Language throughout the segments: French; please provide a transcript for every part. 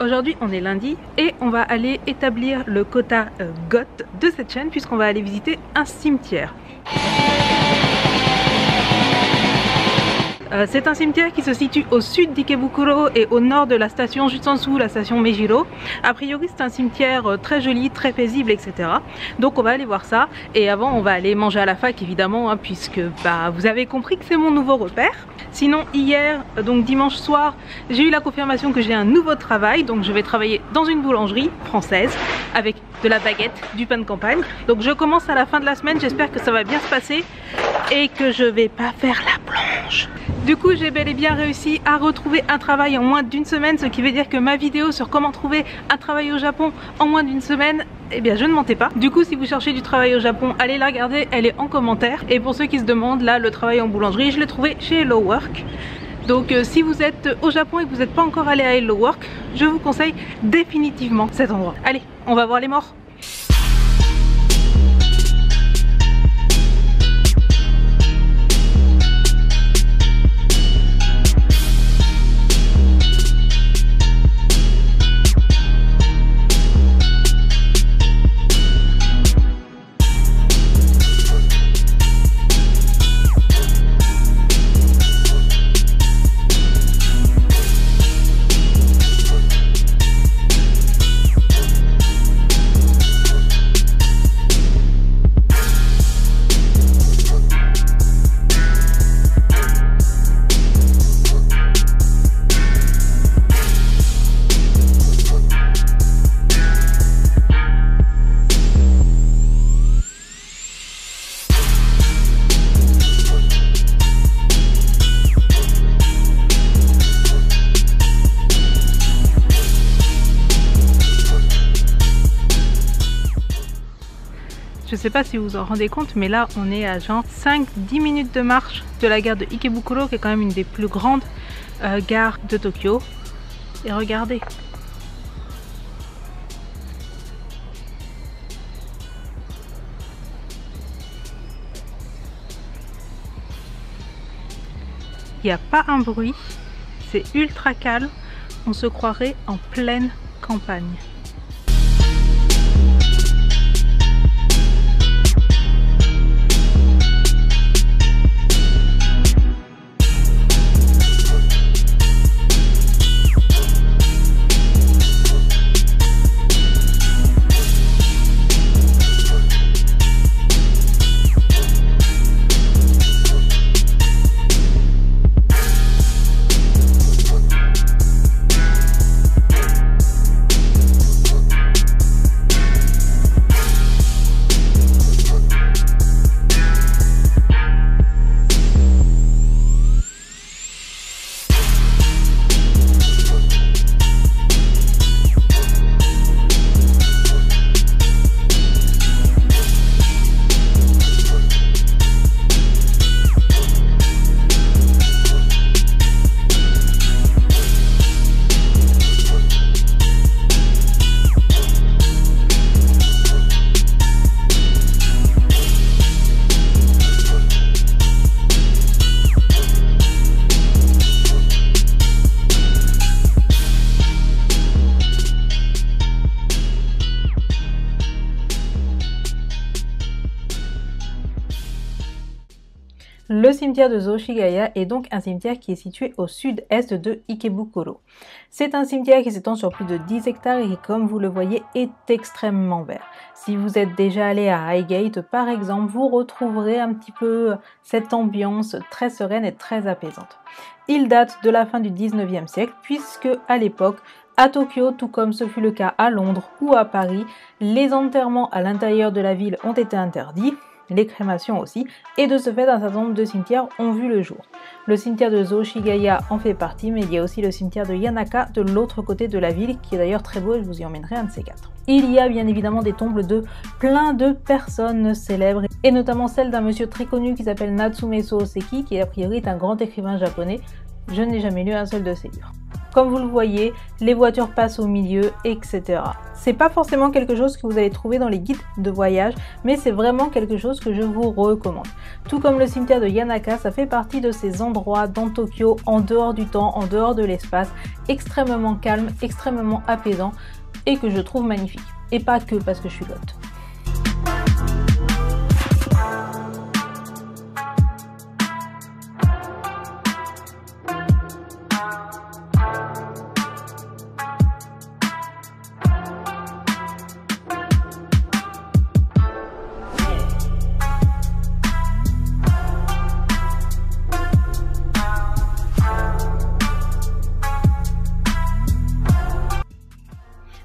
Aujourd'hui on est lundi et on va aller établir le quota goth de cette chaîne puisqu'on va aller visiter un cimetière. C'est un cimetière qui se situe au sud d'Ikebukuro et au nord de la station juste en dessous, la station Meijiro. A priori c'est un cimetière très joli, très paisible, etc. Donc on va aller voir ça et avant on va aller manger à la fac évidemment, hein, puisque vous avez compris que c'est mon nouveau repère. Sinon hier, donc dimanche soir, j'ai eu la confirmation que j'ai un nouveau travail. Donc je vais travailler dans une boulangerie française avec de la baguette, du pain de campagne. Donc je commence à la fin de la semaine, j'espère que ça va bien se passer et que je vais pas faire la plonge. Du coup j'ai bel et bien réussi à retrouver un travail en moins d'une semaine, ce qui veut dire que ma vidéo sur comment trouver un travail au Japon en moins d'une semaine, eh bien je ne mentais pas. Du coup si vous cherchez du travail au Japon, allez la regarder, elle est en commentaire. Et pour ceux qui se demandent, là le travail en boulangerie, je l'ai trouvé chez Hello Work. Donc si vous êtes au Japon et que vous n'êtes pas encore allé à Hello Work, je vous conseille définitivement cet endroit. Allez, on va voir les morts. Je sais pas si vous vous en rendez compte, mais là on est à genre 5-10 minutes de marche de la gare de Ikebukuro, qui est quand même une des plus grandes gares de Tokyo. Et regardez. Il n'y a pas un bruit, c'est ultra calme, on se croirait en pleine campagne. Le cimetière de Zoshigaya est donc un cimetière qui est situé au sud-est de Ikebukuro. C'est un cimetière qui s'étend sur plus de 10 hectares et qui, comme vous le voyez, est extrêmement vert. Si vous êtes déjà allé à Highgate, par exemple, vous retrouverez un petit peu cette ambiance très sereine et très apaisante. Il date de la fin du 19e siècle, puisque à l'époque, à Tokyo, tout comme ce fut le cas à Londres ou à Paris, les enterrements à l'intérieur de la ville ont été interdits, les crémations aussi, et de ce fait un certain nombre de cimetières ont vu le jour. Le cimetière de Zoshigaya en fait partie, mais il y a aussi le cimetière de Yanaka de l'autre côté de la ville, qui est d'ailleurs très beau et je vous y emmènerai un de ces quatre. Il y a bien évidemment des tombes de plein de personnes célèbres, et notamment celle d'un monsieur très connu qui s'appelle Natsume Soseki, qui a priori est un grand écrivain japonais, Je n'ai jamais lu un seul de ces livres. Comme vous le voyez, les voitures passent au milieu, etc. C'est pas forcément quelque chose que vous allez trouver dans les guides de voyage, mais c'est vraiment quelque chose que je vous recommande. Tout comme le cimetière de Yanaka, ça fait partie de ces endroits dans Tokyo, en dehors du temps, en dehors de l'espace, extrêmement calme, extrêmement apaisant, et que je trouve magnifique. Et pas que parce que je suis lotte.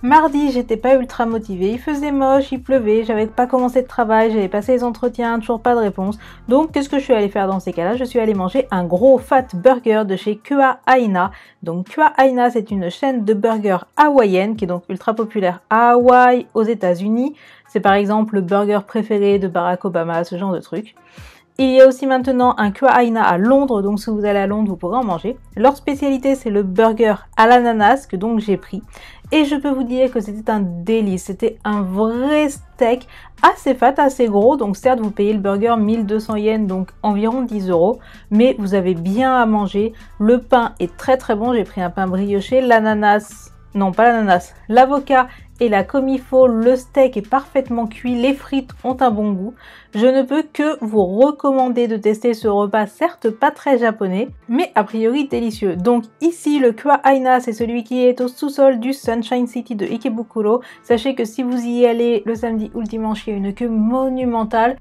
Mardi, j'étais pas ultra motivée, il faisait moche, il pleuvait, j'avais pas commencé de travail, j'avais passé les entretiens, toujours pas de réponse. Donc qu'est-ce que je suis allée faire dans ces cas-là? Je suis allée manger un gros fat burger de chez Kua Aina. Donc Kua Aina, c'est une chaîne de burgers hawaïenne qui est donc ultra populaire à Hawaï, aux États-Unis. C'est par exemple le burger préféré de Barack Obama, ce genre de truc. Il y a aussi maintenant un Kua Aina à Londres, donc si vous allez à Londres, vous pourrez en manger. Leur spécialité, c'est le burger à l'ananas, que donc j'ai pris. Et je peux vous dire que c'était un délice, c'était un vrai steak assez fat, assez gros. Donc certes, vous payez le burger 1200 yens, donc environ 10 €, mais vous avez bien à manger. Le pain est très très bon, j'ai pris un pain brioché, l'ananas, non pas l'ananas, l'avocat et là comme il faut, le steak est parfaitement cuit, les frites ont un bon goût. Je ne peux que vous recommander de tester ce repas, certes pas très japonais, mais a priori délicieux. Donc ici, le Kua Aina, c'est celui qui est au sous-sol du Sunshine City de Ikebukuro. Sachez que si vous y allez le samedi ou le dimanche, il y a une queue monumentale.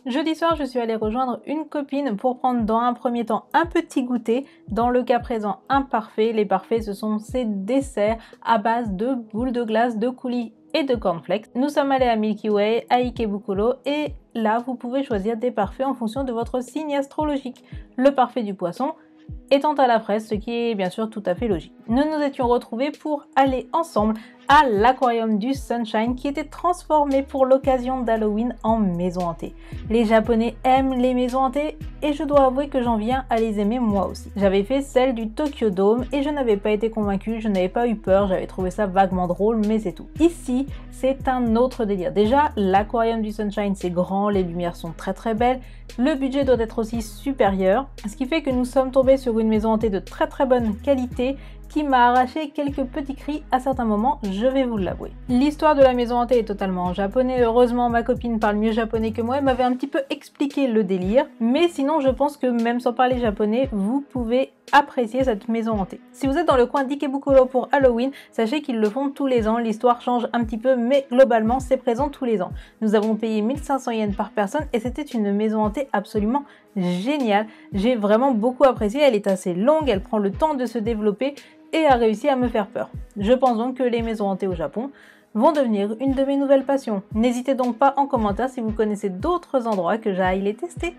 Jeudi soir, je suis allée rejoindre une copine pour prendre dans un premier temps un petit goûter. Dans le cas présent, un parfait. Les parfaits, ce sont ces desserts à base de boules de glace, de coulis et de cornflakes. Nous sommes allés à Milky Way, à Ikebukuro, et là, vous pouvez choisir des parfaits en fonction de votre signe astrologique. Le parfait du poisson, étant à la fraise, ce qui est bien sûr tout à fait logique. Nous nous étions retrouvés pour aller ensemble à l'aquarium du Sunshine qui était transformé pour l'occasion d'Halloween en maison hantée. Les Japonais aiment les maisons hantées et je dois avouer que j'en viens à les aimer moi aussi. J'avais fait celle du Tokyo Dome et je n'avais pas été convaincue, je n'avais pas eu peur, j'avais trouvé ça vaguement drôle, mais c'est tout. Ici, c'est un autre délire. Déjà, l'aquarium du Sunshine c'est grand, les lumières sont très belles, le budget doit être aussi supérieur, ce qui fait que nous sommes tombés sur une maison hantée de très bonne qualité qui m'a arraché quelques petits cris à certains moments, je vais vous l'avouer. L'histoire de la maison hantée est totalement en japonais, heureusement ma copine parle mieux japonais que moi, elle m'avait un petit peu expliqué le délire, mais sinon je pense que même sans parler japonais, vous pouvez apprécier cette maison hantée. Si vous êtes dans le coin d'Ikebukuro pour Halloween, sachez qu'ils le font tous les ans, l'histoire change un petit peu, mais globalement c'est présent tous les ans. Nous avons payé 1500 yens par personne et c'était une maison hantée absolument géniale. J'ai vraiment beaucoup apprécié, elle est assez longue, elle prend le temps de se développer et a réussi à me faire peur. Je pense donc que les maisons hantées au Japon vont devenir une de mes nouvelles passions. N'hésitez donc pas en commentaire si vous connaissez d'autres endroits que j'aille les tester.